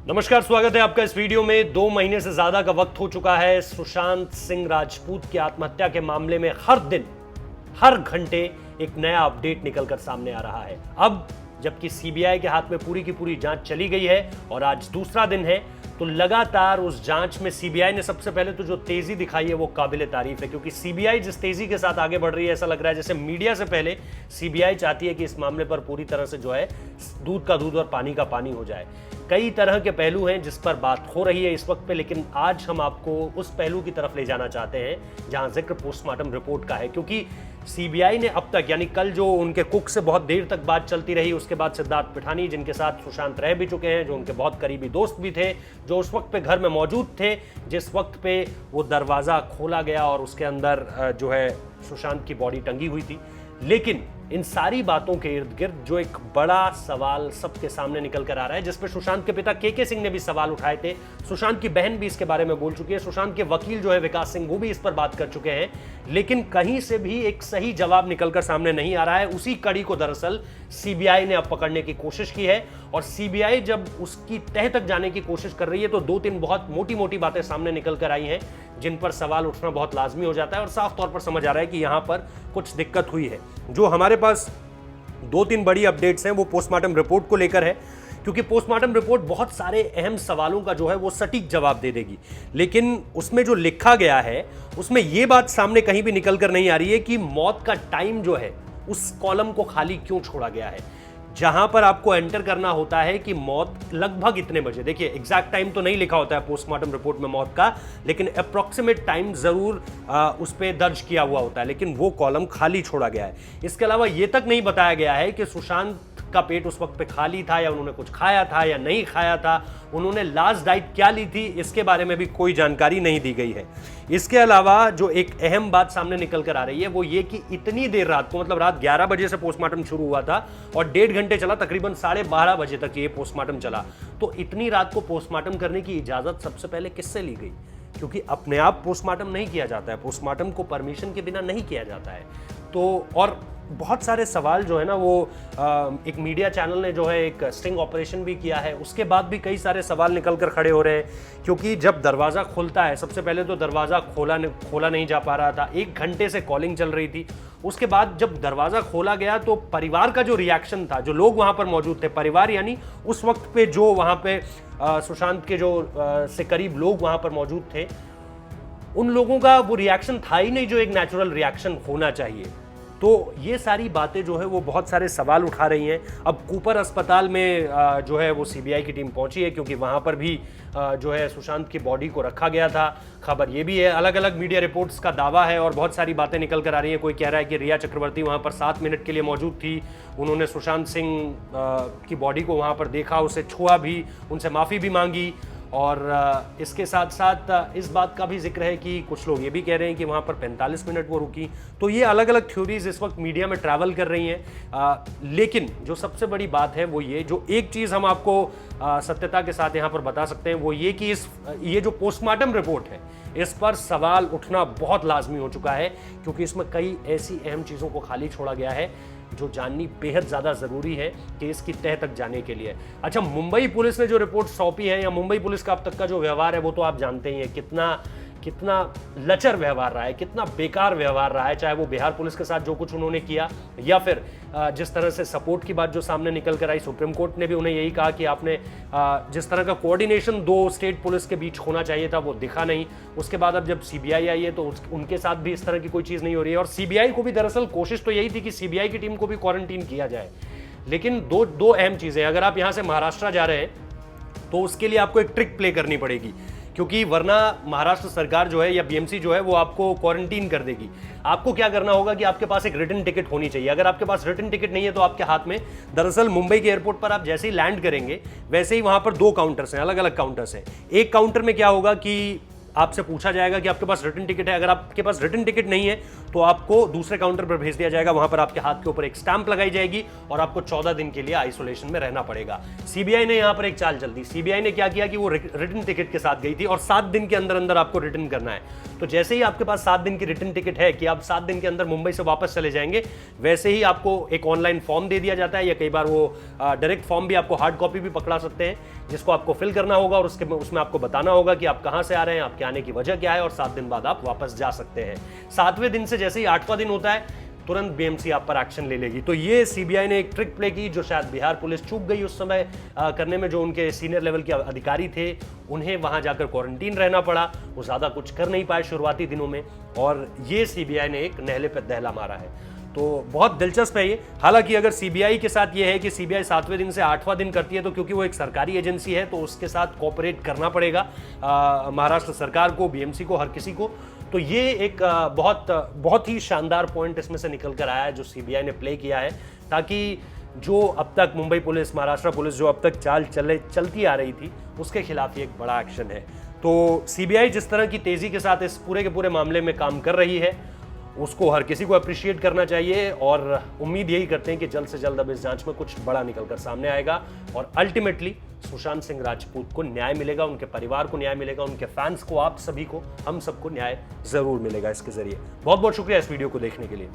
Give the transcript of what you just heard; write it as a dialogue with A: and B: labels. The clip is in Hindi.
A: नमस्कार, स्वागत है आपका इस वीडियो में। 2 महीने से ज्यादा का वक्त हो चुका है सुशांत सिंह राजपूत की आत्महत्या के मामले में। हर दिन हर घंटे एक नया अपडेट निकलकर सामने आ रहा है। अब जबकि सीबीआई के हाथ में पूरी की पूरी जांच चली गई है और आज दूसरा दिन है, तो लगातार उस जांच में सीबीआई ने सबसे पहले तो जो तेजी दिखाई है वो काबिले तारीफ है, क्योंकि सीबीआई जिस तेजी के साथ आगे बढ़ रही है, ऐसा लग रहा है जैसे मीडिया से पहले सीबीआई चाहती है कि इस मामले पर पूरी तरह से जो है दूध का दूध और पानी का पानी हो जाए। कई तरह के पहलू हैं जिस पर बात हो रही है इस वक्त पे, लेकिन आज हम आपको उस पहलू की तरफ ले जाना चाहते हैं जहां जिक्र पोस्टमार्टम रिपोर्ट का है। क्योंकि सीबीआई ने अब तक, यानी कल जो उनके कुक से बहुत देर तक बात चलती रही, उसके बाद सिद्धार्थ पिठानी जिनके साथ सुशांत रह भी चुके हैं, जो उनके बहुत करीबी दोस्त भी थे, जो उस वक्त पे घर में मौजूद थे जिस वक्त पे वो दरवाज़ा खोला गया और उसके अंदर जो है सुशांत की बॉडी टंगी हुई थी। लेकिन इन सारी बातों के इर्द गिर्द जो एक बड़ा सवाल सबके सामने निकल कर आ रहा है, जिसपे सुशांत के पिता के सिंह ने भी सवाल उठाए थे, सुशांत की बहन भी इसके बारे में बोल चुकी है, सुशांत के वकील जो है विकास सिंह वो भी इस पर बात कर चुके हैं, लेकिन कहीं से भी एक सही जवाब निकलकर सामने नहीं आ रहा है। उसी कड़ी को दरअसल सीबीआई ने अब पकड़ने की कोशिश की है और सीबीआई जब उसकी तह तक जाने की कोशिश कर रही है तो 2-3 बहुत मोटी मोटी बातें सामने निकल कर आई हैं जिन पर सवाल उठना बहुत लाजमी हो जाता है और साफ तौर पर समझ आ रहा है कि यहां पर कुछ दिक्कत हुई है। जो हमारे पास 2-3 बड़ी अपडेट्स हैं वो पोस्टमार्टम रिपोर्ट को लेकर है, क्योंकि पोस्टमार्टम रिपोर्ट बहुत सारे अहम सवालों का जो है वो सटीक जवाब दे देगी, लेकिन उसमें जो लिखा गया है उसमें यह बात सामने कहीं भी निकल कर नहीं आ रही है कि मौत का टाइम जो है उस कॉलम को खाली क्यों छोड़ा गया है, जहां पर आपको एंटर करना होता है कि मौत लगभग इतने बजे। देखिए, एग्जैक्ट टाइम तो नहीं लिखा होता है पोस्टमार्टम रिपोर्ट में मौत का, लेकिन अप्रॉक्सीमेट टाइम जरूर उस पर दर्ज किया हुआ होता है, लेकिन वो कॉलम खाली छोड़ा गया है। इसके अलावा ये तक नहीं बताया गया है कि सुशांत का पेट उस वक्त पे खाली था या उन्होंने कुछ खाया था या नहीं खाया था, उन्होंने लास्ट डाइट क्या ली थी, इसके बारे में भी कोई जानकारी नहीं दी गई है। इसके अलावा जो एक अहम बात सामने निकल कर आ रही है वो ये कि इतनी देर रात को, मतलब रात 11 बजे से पोस्टमार्टम शुरू हुआ था और 1.5 घंटे चला, तकरीबन 12:30 बजे तक ये पोस्टमार्टम चला। तो इतनी रात को पोस्टमार्टम करने की इजाजत सबसे पहले किससे ली गई? क्योंकि अपने आप पोस्टमार्टम नहीं किया जाता है, पोस्टमार्टम को परमिशन के बिना नहीं किया जाता है। तो और बहुत सारे सवाल जो है ना वो एक मीडिया चैनल ने जो है एक स्टिंग ऑपरेशन भी किया है, उसके बाद भी कई सारे सवाल निकल कर खड़े हो रहे हैं। क्योंकि जब दरवाज़ा खुलता है, सबसे पहले तो दरवाज़ा खोला नहीं जा पा रहा था, 1 घंटे से कॉलिंग चल रही थी। उसके बाद जब दरवाज़ा खोला गया तो परिवार का जो रिएक्शन था, जो लोग वहाँ पर मौजूद थे, परिवार यानी उस वक्त पे जो वहाँ पे सुशांत के जो से करीब लोग वहाँ पर मौजूद थे, उन लोगों का वो रिएक्शन था ही नहीं जो एक नेचुरल रिएक्शन होना चाहिए। तो ये सारी बातें जो है वो बहुत सारे सवाल उठा रही हैं। अब कूपर अस्पताल में जो है वो सीबीआई की टीम पहुंची है, क्योंकि वहां पर भी जो है सुशांत की बॉडी को रखा गया था। खबर ये भी है, अलग अलग मीडिया रिपोर्ट्स का दावा है और बहुत सारी बातें निकल कर आ रही हैं। कोई कह रहा है कि रिया चक्रवर्ती वहां पर 7 मिनट के लिए मौजूद थी, उन्होंने सुशांत सिंह की बॉडी को वहां पर देखा, उसे छुआ भी, उनसे माफ़ी भी मांगी। और इसके साथ साथ इस बात का भी जिक्र है कि कुछ लोग ये भी कह रहे हैं कि वहाँ पर 45 मिनट वो रुकी। तो ये अलग अलग थ्योरीज इस वक्त मीडिया में ट्रैवल कर रही हैं। लेकिन जो सबसे बड़ी बात है वो ये, जो एक चीज़ हम आपको सत्यता के साथ यहाँ पर बता सकते हैं वो ये कि ये जो पोस्टमार्टम रिपोर्ट है इस पर सवाल उठना बहुत लाजमी हो चुका है, क्योंकि इसमें कई ऐसी अहम चीज़ों को खाली छोड़ा गया है जो जाननी बेहद ज़्यादा ज़रूरी है केस की तह तक जाने के लिए। अच्छा, मुंबई पुलिस ने जो रिपोर्ट सौंपी है, या मुंबई पुलिस का अब तक का जो व्यवहार है वो तो आप जानते ही हैं, कितना लचर व्यवहार रहा है, कितना बेकार व्यवहार रहा है, चाहे वो बिहार पुलिस के साथ जो कुछ उन्होंने किया या फिर जिस तरह से सपोर्ट की बात जो सामने निकल कर आई। सुप्रीम कोर्ट ने भी उन्हें यही कहा कि आपने जिस तरह का कोऑर्डिनेशन 2 स्टेट पुलिस के बीच होना चाहिए था वो दिखा नहीं। उसके बाद अब जब सीबीआई आई है तो उनके साथ भी इस तरह की कोई चीज़ नहीं हो रही है। और सीबीआई को भी दरअसल कोशिश तो यही थी कि सीबीआई की टीम को भी क्वारंटीन किया जाए, लेकिन दो अहम चीज़ें, अगर आप यहाँ से महाराष्ट्र जा रहे हैं तो उसके लिए आपको एक ट्रिक प्ले करनी पड़ेगी, क्योंकि वरना महाराष्ट्र सरकार जो है या बीएमसी जो है वो आपको क्वारंटीन कर देगी। आपको क्या करना होगा कि आपके पास एक रिटन टिकट होनी चाहिए। अगर आपके पास रिटन टिकट नहीं है तो आपके हाथ में, दरअसल मुंबई के एयरपोर्ट पर आप जैसे ही लैंड करेंगे वैसे ही वहां पर 2 काउंटर्स हैं, अलग अलग काउंटर्स हैं। एक काउंटर में क्या होगा कि आपसे पूछा जाएगा कि आपके पास रिटर्न टिकट है। अगर आपके पास रिटर्न टिकट नहीं है तो आपको दूसरे काउंटर पर भेज दिया जाएगा, वहां पर आपके हाथ के ऊपर एक स्टैंप लगाई जाएगी और आपको 14 दिन के लिए आइसोलेशन में रहना पड़ेगा। सीबीआई ने यहां पर एक चाल चल दी। सीबीआई ने क्या किया कि वो रिटर्न टिकट के साथ गई थी और 7 दिन के अंदर अंदर आपको रिटर्न करना है। तो जैसे ही आपके पास 7 दिन की रिटर्न टिकट है कि आप 7 दिन के अंदर मुंबई से वापस चले जाएंगे, वैसे ही आपको एक ऑनलाइन फॉर्म दे दिया जाता है, या कई बार वो डायरेक्ट फॉर्म भी आपको हार्ड कॉपी भी पकड़ा सकते हैं, जिसको आपको फिल करना होगा और उसमें आपको बताना होगा कि आप कहां से आ रहे हैं, आपके आने की वजह क्या है, और 7 दिन बाद आप वापस जा सकते हैं। 7वें दिन से जैसे ही 8वां दिन होता है, तुरंत बीएमसी आप पर एक्शन ले लेगी। तो ये सीबीआई ने एक ट्रिक प्ले की जो शायद बिहार पुलिस चूक गई उस समय करने में। जो उनके सीनियर लेवल के अधिकारी थे, उन्हें वहां जाकर क्वारंटीन रहना पड़ा, वो ज्यादा कुछ कर नहीं पाए शुरुआती दिनों में, और ये सीबीआई ने एक नहले पर दहला मारा है। तो बहुत दिलचस्प है ये। हालांकि अगर सीबीआई के साथ ये है कि सीबीआई 7वें दिन से 8वां दिन करती है, तो क्योंकि वो एक सरकारी एजेंसी है तो उसके साथ कोऑपरेट करना पड़ेगा महाराष्ट्र सरकार को, बीएमसी को, हर किसी को। तो ये एक बहुत ही शानदार पॉइंट इसमें से निकल कर आया है जो सीबीआई ने प्ले किया है, ताकि जो अब तक मुंबई पुलिस, महाराष्ट्र पुलिस जो अब तक चाल चलती आ रही थी, उसके खिलाफ ये एक बड़ा एक्शन है। तो सीबीआई जिस तरह की तेजी के साथ इस पूरे के पूरे मामले में काम कर रही है, उसको हर किसी को अप्रिशिएट करना चाहिए, और उम्मीद यही करते हैं कि जल्द से जल्द अब इस जांच में कुछ बड़ा निकलकर सामने आएगा और अल्टीमेटली सुशांत सिंह राजपूत को न्याय मिलेगा, उनके परिवार को न्याय मिलेगा, उनके फैंस को, आप सभी को, हम सबको न्याय जरूर मिलेगा इसके जरिए। बहुत बहुत शुक्रिया इस वीडियो को देखने के लिए।